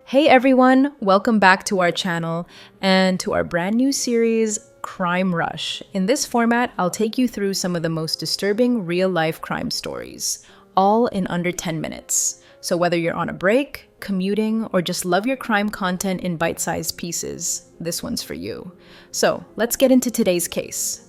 Hey everyone, welcome back to our channel and to our brand new series, Crime Rush. In this format, I'll take you through some of the most disturbing real-life crime stories, all in under 10 minutes. So whether you're on a break, commuting, or just love your crime content in bite-sized pieces, this one's for you. So let's get into today's case.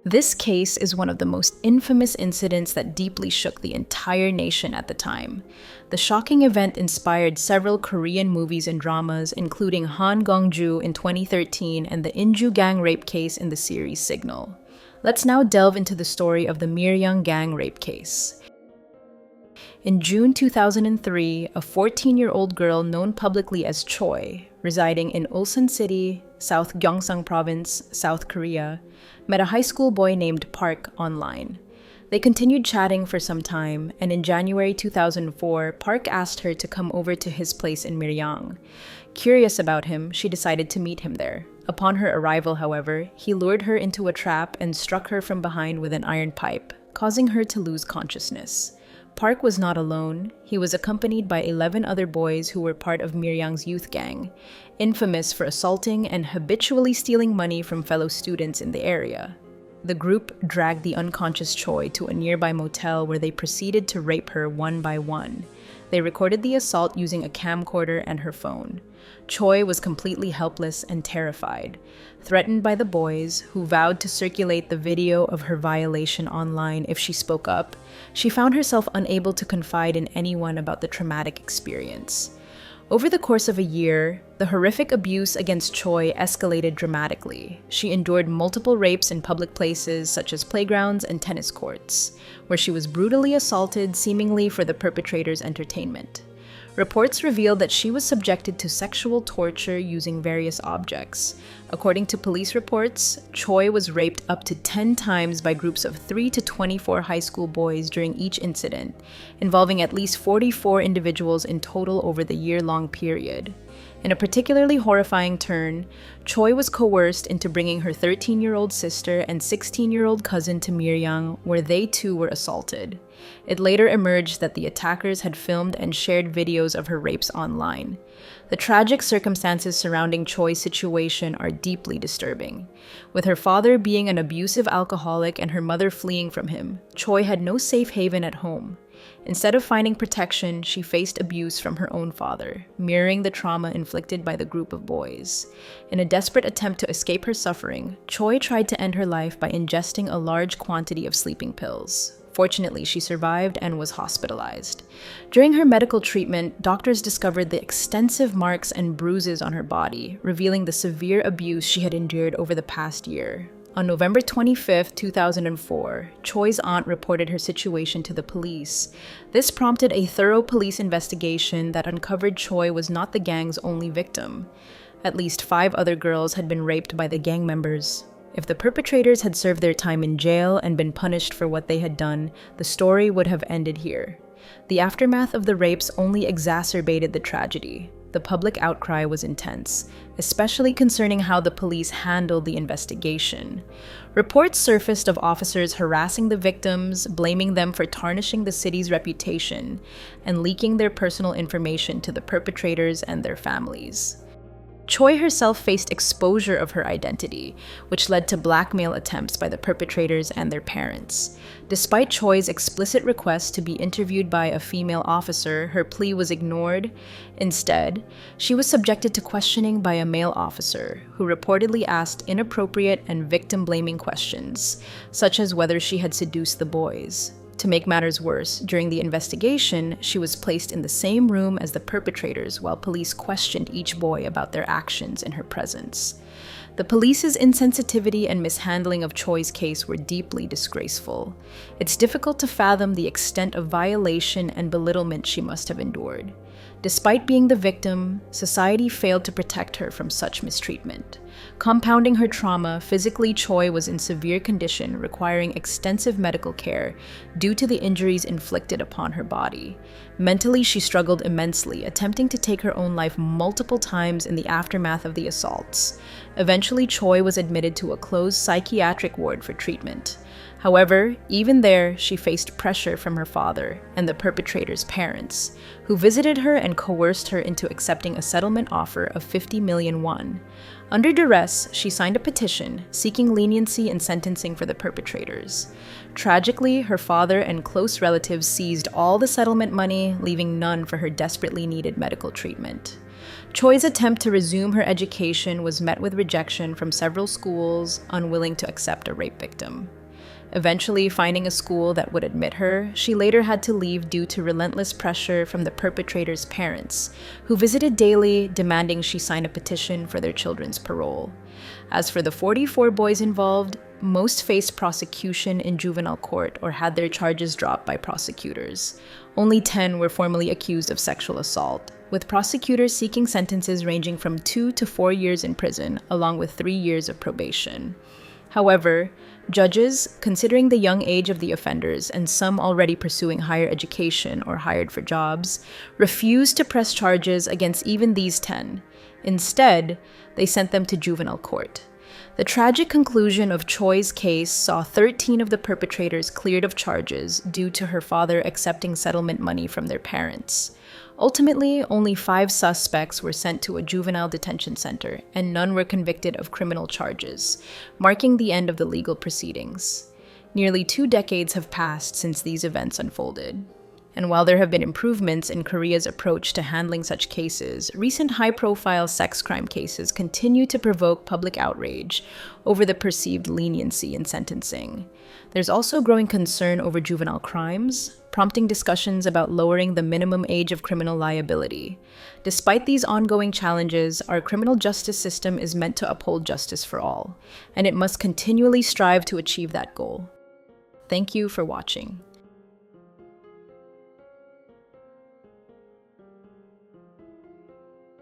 This case is one of the most infamous incidents that deeply shook the entire nation at the time. The shocking event inspired several Korean movies and dramas, including Gong-ju in 2013 and the Inju gang rape case in the series Signal. Let's now delve into the story of the Miryang gang rape case. In June 2003, a 14-year-old girl known publicly as Choy, residing in Ulsan City, South Gyeongsang Province, South Korea, met a high school boy named Park online. They continued chatting for some time, and in January 2004, Park asked her to come over to his place in Miryang. Curious about him, she decided to meet him there. Upon her arrival, however, he lured her into a trap and struck her from behind with an iron pipe, causing her to lose consciousness. Park was not alone. He was accompanied by 11 other boys who were part of Miryang's youth gang, infamous for assaulting and habitually stealing money from fellow students in the area. The group dragged the unconscious Choy to a nearby motel where they proceeded to rape her one by one. They recorded the assault using a camcorder and her phone. Choy was completely helpless and terrified. Threatened by the boys, who vowed to circulate the video of her violation online if she spoke up, she found herself unable to confide in anyone about the traumatic experience. Over the course of a year, the horrific abuse against Choy escalated dramatically. She endured multiple rapes in public places such as playgrounds and tennis courts, where she was brutally assaulted seemingly for the perpetrator's entertainment. Reports revealed that she was subjected to sexual torture using various objects. According to police reports, Choy was raped up to 10 times by groups of 3 to 24 high school boys during each incident, involving at least 44 individuals in total over the year-long period. In a particularly horrifying turn, Choy was coerced into bringing her 13-year-old sister and 16-year-old cousin to Miryang, where they too were assaulted. It later emerged that the attackers had filmed and shared videos of her rapes online. The tragic circumstances surrounding Choy's situation are deeply disturbing. With her father being an abusive alcoholic and her mother fleeing from him, Choy had no safe haven at home. Instead of finding protection, she faced abuse from her own father, mirroring the trauma inflicted by the group of boys. In a desperate attempt to escape her suffering, Choy tried to end her life by ingesting a large quantity of sleeping pills. Fortunately, she survived and was hospitalized. During her medical treatment, doctors discovered the extensive marks and bruises on her body, revealing the severe abuse she had endured over the past year. On November 25, 2004, Choy's aunt reported her situation to the police. This prompted a thorough police investigation that uncovered Choy was not the gang's only victim. At least 5 other girls had been raped by the gang members. If the perpetrators had served their time in jail and been punished for what they had done, the story would have ended here. The aftermath of the rapes only exacerbated the tragedy. The public outcry was intense, especially concerning how the police handled the investigation. Reports surfaced of officers harassing the victims, blaming them for tarnishing the city's reputation, and leaking their personal information to the perpetrators and their families. Choy herself faced exposure of her identity, which led to blackmail attempts by the perpetrators and their parents. Despite Choy's explicit request to be interviewed by a female officer, her plea was ignored. Instead, she was subjected to questioning by a male officer, who reportedly asked inappropriate and victim-blaming questions, such as whether she had seduced the boys. To make matters worse, during the investigation, she was placed in the same room as the perpetrators while police questioned each boy about their actions in her presence. The police's insensitivity and mishandling of Choy's case were deeply disgraceful. It's difficult to fathom the extent of violation and belittlement she must have endured. Despite being the victim, society failed to protect her from such mistreatment. Compounding her trauma, physically Choy was in severe condition, requiring extensive medical care due to the injuries inflicted upon her body. Mentally, she struggled immensely, attempting to take her own life multiple times in the aftermath of the assaults. Eventually, Choy was admitted to a closed psychiatric ward for treatment. However, even there, she faced pressure from her father and the perpetrator's parents, who visited her and coerced her into accepting a settlement offer of 50 million won. Under duress, she signed a petition seeking leniency in sentencing for the perpetrators. Tragically, her father and close relatives seized all the settlement money, leaving none for her desperately needed medical treatment. Choi's attempt to resume her education was met with rejection from several schools unwilling to accept a rape victim. Eventually, finding a school that would admit her, she later had to leave due to relentless pressure from the perpetrator's parents, who visited daily, demanding she sign a petition for their children's parole. As for the 44 boys involved, most faced prosecution in juvenile court or had their charges dropped by prosecutors. Only 10 were formally accused of sexual assault, with prosecutors seeking sentences ranging from 2 to 4 years in prison, along with 3 years of probation. However, judges, considering the young age of the offenders and some already pursuing higher education or hired for jobs, refused to press charges against even these 10. Instead, they sent them to juvenile court. The tragic conclusion of Choi's case saw 13 of the perpetrators cleared of charges due to her father accepting settlement money from their parents. Ultimately, only 5 suspects were sent to a juvenile detention center, and none were convicted of criminal charges, marking the end of the legal proceedings. Nearly 2 decades have passed since these events unfolded. And while there have been improvements in Korea's approach to handling such cases, recent high-profile sex crime cases continue to provoke public outrage over the perceived leniency in sentencing. There's also growing concern over juvenile crimes, prompting discussions about lowering the minimum age of criminal liability. Despite these ongoing challenges, our criminal justice system is meant to uphold justice for all, and it must continually strive to achieve that goal. Thank you for watching.